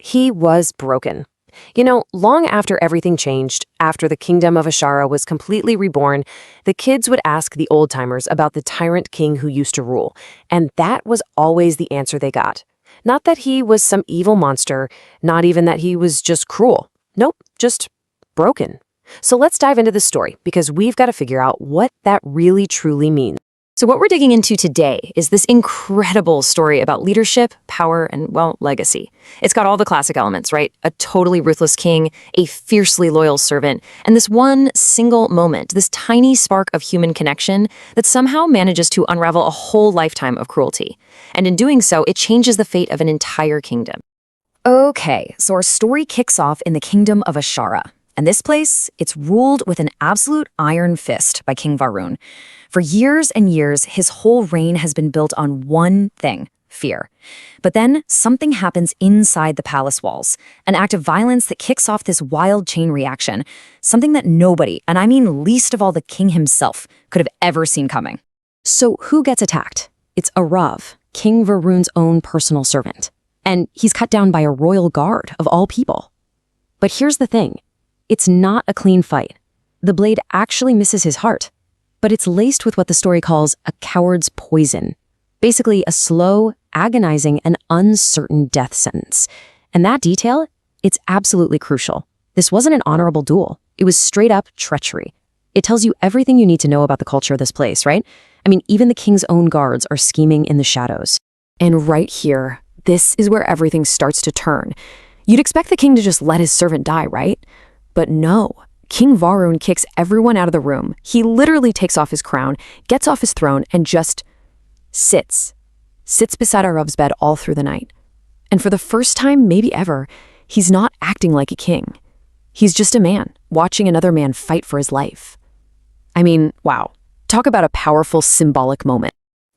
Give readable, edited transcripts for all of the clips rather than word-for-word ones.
He was broken. Long after everything changed, after the kingdom of Ashara was completely reborn, the kids would ask the old-timers about the tyrant king who used to rule, and that was always the answer they got. Not that he was some evil monster, not even that he was just cruel. Nope, just broken. So let's dive into the story, because we've got to figure out what that really truly means. So what we're digging into today is this incredible story about leadership, power, and, well, legacy. It's got all the classic elements, right? A totally ruthless king, a fiercely loyal servant, and this one single moment, this tiny spark of human connection that somehow manages to unravel a whole lifetime of cruelty. And in doing so, it changes the fate of an entire kingdom. Okay, so our story kicks off in the kingdom of Ashara. And this place, it's ruled with an absolute iron fist by King Varun. For years and years, his whole reign has been built on one thing: fear. But then something happens inside the palace walls, an act of violence that kicks off this wild chain reaction, something that nobody, and I mean least of all the king himself, could have ever seen coming. So who gets attacked? It's Arav, King Varun's own personal servant. And he's cut down by a royal guard, of all people. But here's the thing. It's not a clean fight. The blade actually misses his heart, but it's laced with what the story calls a coward's poison. Basically, a slow, agonizing, and uncertain death sentence. And that detail, it's absolutely crucial. This wasn't an honorable duel. It was straight-up treachery. It tells you everything you need to know about the culture of this place, right? I mean, even the king's own guards are scheming in the shadows. And right here, this is where everything starts to turn. You'd expect the king to just let his servant die, right? But no, King Varun kicks everyone out of the room. He literally takes off his crown, gets off his throne, and just sits beside Arav's bed all through the night. And for the first time, maybe ever, he's not acting like a king. He's just a man, watching another man fight for his life. I mean, wow. Talk about a powerful symbolic moment.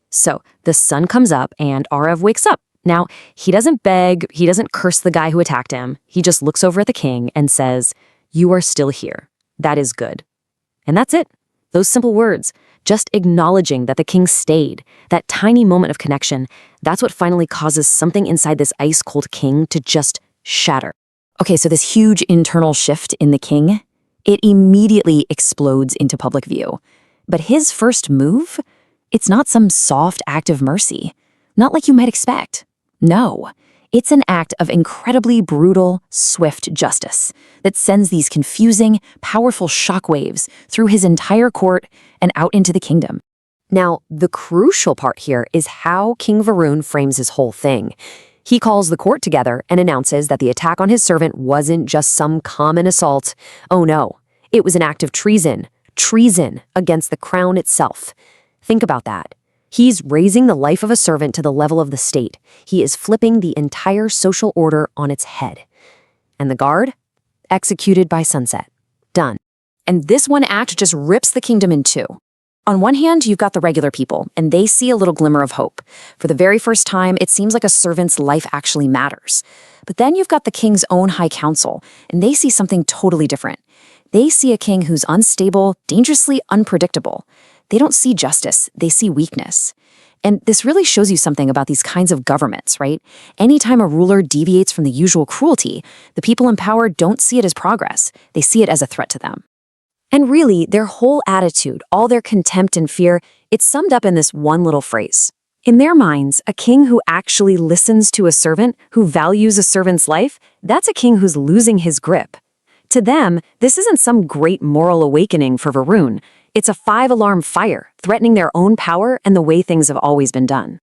So, the sun comes up and Arav wakes up. Now, he doesn't beg, he doesn't curse the guy who attacked him. He just looks over at the king and says, "You are still here. That is good." And that's it. Those simple words, just acknowledging that the king stayed, that tiny moment of connection, that's what finally causes something inside this ice-cold king to just shatter. Okay, so this huge internal shift in the king, it immediately explodes into public view. But his first move, it's not some soft act of mercy. Not like you might expect. No. It's an act of incredibly brutal, swift justice that sends these confusing, powerful shockwaves through his entire court and out into the kingdom. Now, the crucial part here is how King Varun frames his whole thing. He calls the court together and announces that the attack on his servant wasn't just some common assault. Oh no, it was an act of treason against the crown itself. Think about that. He's raising the life of a servant to the level of the state. He is flipping the entire social order on its head. And the guard? Executed by sunset. Done. And this one act just rips the kingdom in two. On one hand, you've got the regular people, and they see a little glimmer of hope. For the very first time, it seems like a servant's life actually matters. But then you've got the king's own high council, and they see something totally different. They see a king who's unstable, dangerously unpredictable. They don't see justice, they see weakness. And this really shows you something about these kinds of governments, right? Anytime a ruler deviates from the usual cruelty, the people in power don't see it as progress. They see it as a threat to them. And really, their whole attitude, all their contempt and fear, it's summed up in this one little phrase. In their minds, a king who actually listens to a servant, who values a servant's life, that's a king who's losing his grip. To them, this isn't some great moral awakening for Varun. It's a 5-alarm fire, threatening their own power and the way things have always been done.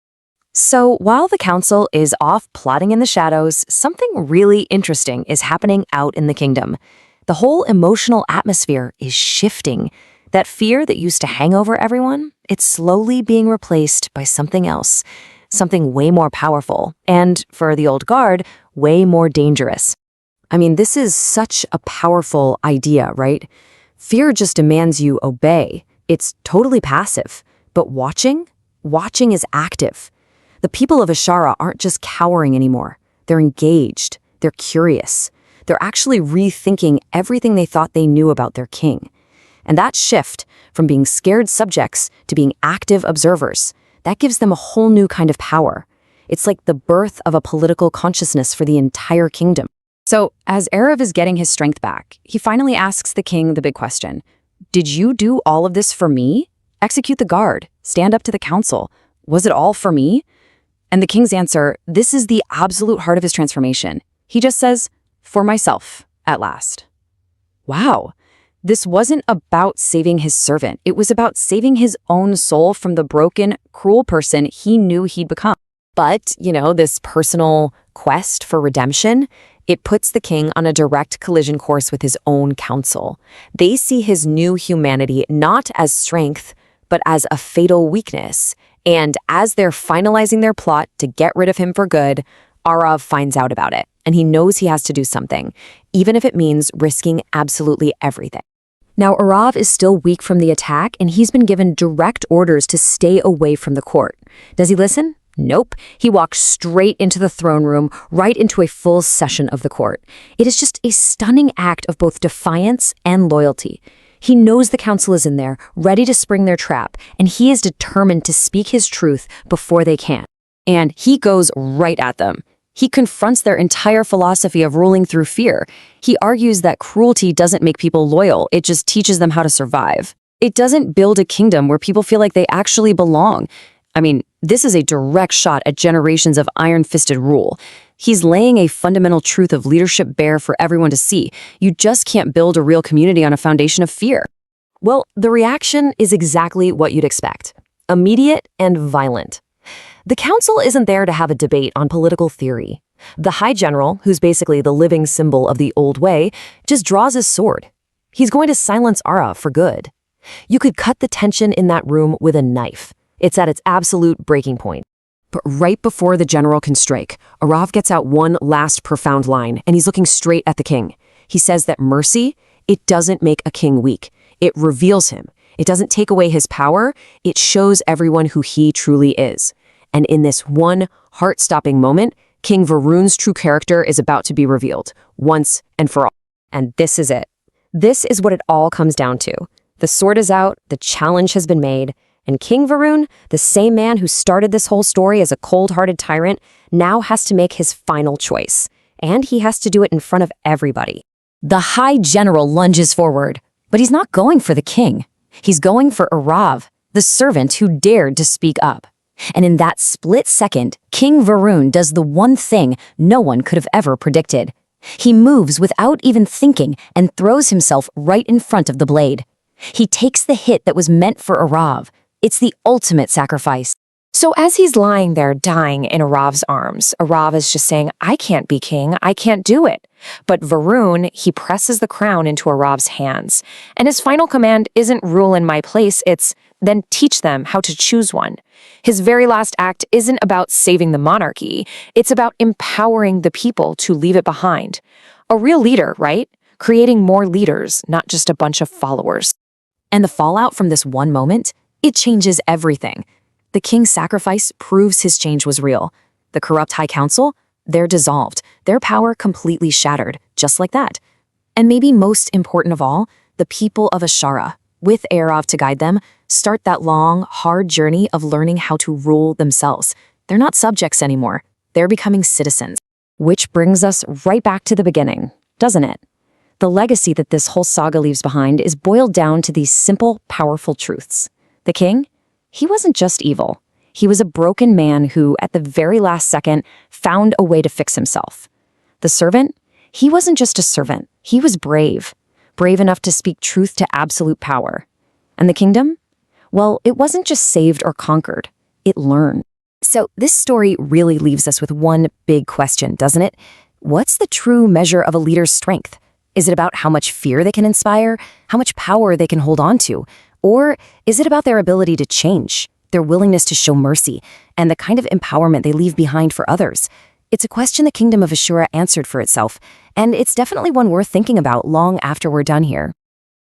So while the council is off plotting in the shadows, something really interesting is happening out in the kingdom. The whole emotional atmosphere is shifting. That fear that used to hang over everyone, it's slowly being replaced by something else, something way more powerful, and, for the old guard, way more dangerous. I mean, this is such a powerful idea, right? Fear just demands you obey. It's totally passive. But watching is active. The people of Ashara aren't just cowering anymore. They're engaged. They're curious. They're actually rethinking everything they thought they knew about their king. And that shift from being scared subjects to being active observers, that gives them a whole new kind of power. It's like the birth of a political consciousness for the entire kingdom. So, as Arav is getting his strength back, he finally asks the king the big question. Did you do all of this for me? Execute the guard, stand up to the council. Was it all for me? And the king's answer, this is the absolute heart of his transformation. He just says, for myself, at last. Wow. This wasn't about saving his servant. It was about saving his own soul from the broken, cruel person he knew he'd become. But, this personal quest for redemption, it puts the king on a direct collision course with his own council. They see his new humanity not as strength, but as a fatal weakness. And as they're finalizing their plot to get rid of him for good, Arav finds out about it, and he knows he has to do something, even if it means risking absolutely everything. Now, Arav is still weak from the attack, and he's been given direct orders to stay away from the court. Does he listen? Nope. He walks straight into the throne room, right into a full session of the court. It is just a stunning act of both defiance and loyalty. He knows the council is in there, ready to spring their trap, and he is determined to speak his truth before they can. And he goes right at them. He confronts their entire philosophy of ruling through fear. He argues that cruelty doesn't make people loyal, it just teaches them how to survive. It doesn't build a kingdom where people feel like they actually belong. This is a direct shot at generations of iron-fisted rule. He's laying a fundamental truth of leadership bare for everyone to see. You just can't build a real community on a foundation of fear. Well, the reaction is exactly what you'd expect. Immediate and violent. The council isn't there to have a debate on political theory. The High General, who's basically the living symbol of the old way, just draws his sword. He's going to silence Arav for good. You could cut the tension in that room with a knife. It's at its absolute breaking point. But right before the general can strike, Arav gets out one last profound line, and he's looking straight at the king. He says that mercy, it doesn't make a king weak. It reveals him. It doesn't take away his power. It shows everyone who he truly is. And in this one heart-stopping moment, King Varun's true character is about to be revealed, once and for all. And this is it. This is what it all comes down to. The sword is out, the challenge has been made, and King Varun, the same man who started this whole story as a cold-hearted tyrant, now has to make his final choice. And he has to do it in front of everybody. The High General lunges forward, but he's not going for the king. He's going for Arav, the servant who dared to speak up. And in that split second, King Varun does the one thing no one could have ever predicted. He moves without even thinking and throws himself right in front of the blade. He takes the hit that was meant for Arav. It's the ultimate sacrifice. So as he's lying there dying in Arav's arms, Arav is just saying, I can't be king, I can't do it. But Varun, he presses the crown into Arav's hands. And his final command isn't rule in my place, it's then teach them how to choose one. His very last act isn't about saving the monarchy, it's about empowering the people to leave it behind. A real leader, right? Creating more leaders, not just a bunch of followers. And the fallout from this one moment, it changes everything. The king's sacrifice proves his change was real. The corrupt High Council, they're dissolved, their power completely shattered, just like that. And maybe most important of all, the people of Ashara, with Arav to guide them, start that long, hard journey of learning how to rule themselves. They're not subjects anymore. They're becoming citizens. Which brings us right back to the beginning, doesn't it? The legacy that this whole saga leaves behind is boiled down to these simple, powerful truths. The king? He wasn't just evil. He was a broken man who, at the very last second, found a way to fix himself. The servant? He wasn't just a servant. He was brave. Brave enough to speak truth to absolute power. And the kingdom? Well, it wasn't just saved or conquered. It learned. So this story really leaves us with one big question, doesn't it? What's the true measure of a leader's strength? Is it about how much fear they can inspire? How much power they can hold on to? Or is it about their ability to change, their willingness to show mercy, and the kind of empowerment they leave behind for others? It's a question the Kingdom of Ashura answered for itself, and it's definitely one worth thinking about long after we're done here.